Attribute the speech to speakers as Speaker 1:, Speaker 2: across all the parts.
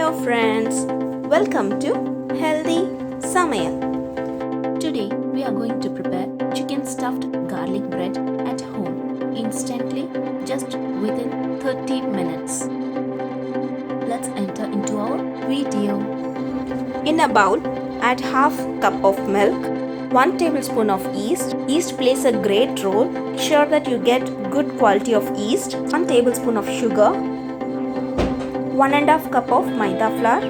Speaker 1: Hello friends, welcome to Healthy Samayal.
Speaker 2: Today we are going to prepare chicken stuffed garlic bread at home instantly, just within 30 minutes. Let's enter into our video.
Speaker 1: In a bowl, add half cup of milk, 1 tablespoon of yeast. Yeast plays a great role. Ensure that you get good quality of yeast. 1 tablespoon of sugar, 1½ cup of maida flour.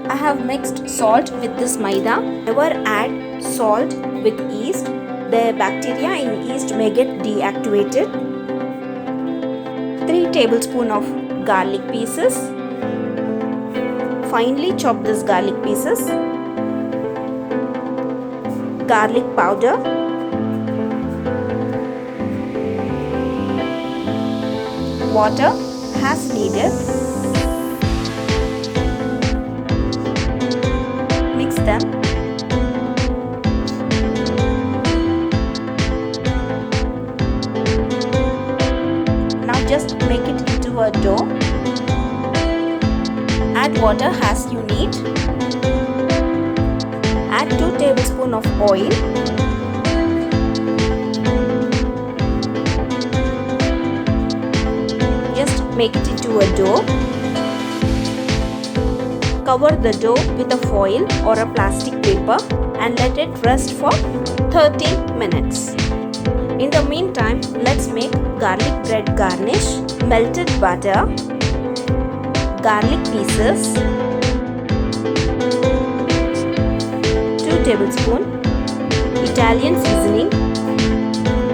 Speaker 1: I have mixed salt with this maida. Never add salt with yeast. The bacteria in yeast may get deactivated. 3 tablespoons of garlic pieces. Finely chop this garlic pieces. Garlic powder. Water as needed. Mix them. Now just make it into a dough. Add water as you need. Add 2 tablespoons of oil. Just make it into a dough. Cover the dough with a foil or a plastic paper and let it rest for 30 minutes. In the meantime, let's make garlic bread garnish. Melted butter, garlic pieces, 2 tablespoons, Italian seasoning.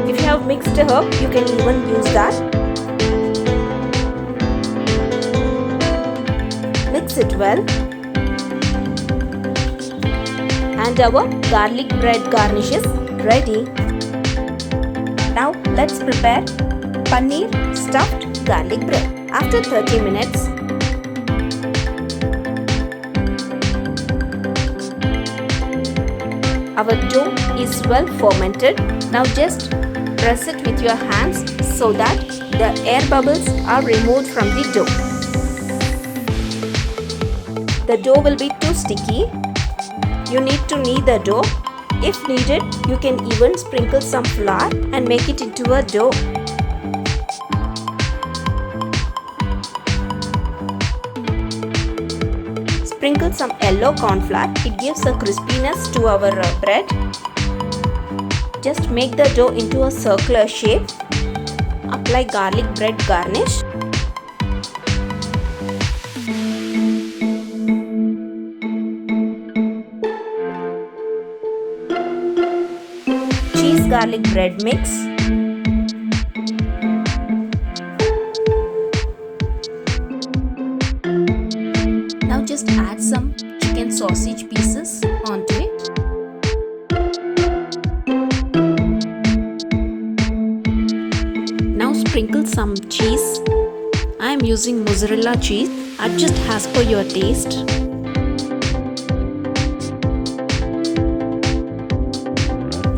Speaker 1: If you have mixed herb, you can even use that. Mix it well. And our garlic bread garnish is ready. Now let's prepare paneer stuffed garlic bread. After 30 minutes, our dough is well fermented. Now just press it with your hands so that the air bubbles are removed from the dough. The dough will be too sticky. You need to knead the dough. If needed, you can even sprinkle some flour and make it into a dough. Sprinkle some yellow corn flour. It gives a crispiness to our bread. Just make the dough into a circular shape. Apply garlic bread garnish. Cheese garlic bread mix.
Speaker 2: Now just add some chicken sausage pieces onto it. Now sprinkle some cheese. I am using mozzarella cheese. Adjust as per your taste.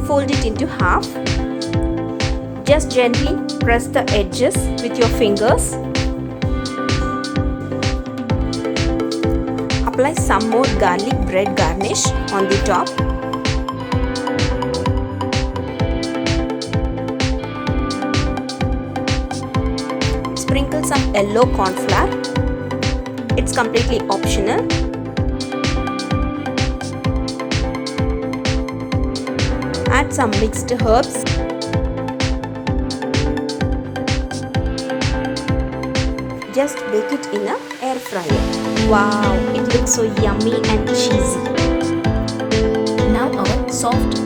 Speaker 1: Fold it into half. Just gently press the edges with your fingers. Apply some more garlic bread garnish on the top. Sprinkle some yellow corn flour. It's completely optional. Add some mixed herbs. Just bake it in an air fryer. Wow, it looks so yummy and cheesy.
Speaker 2: Now our soft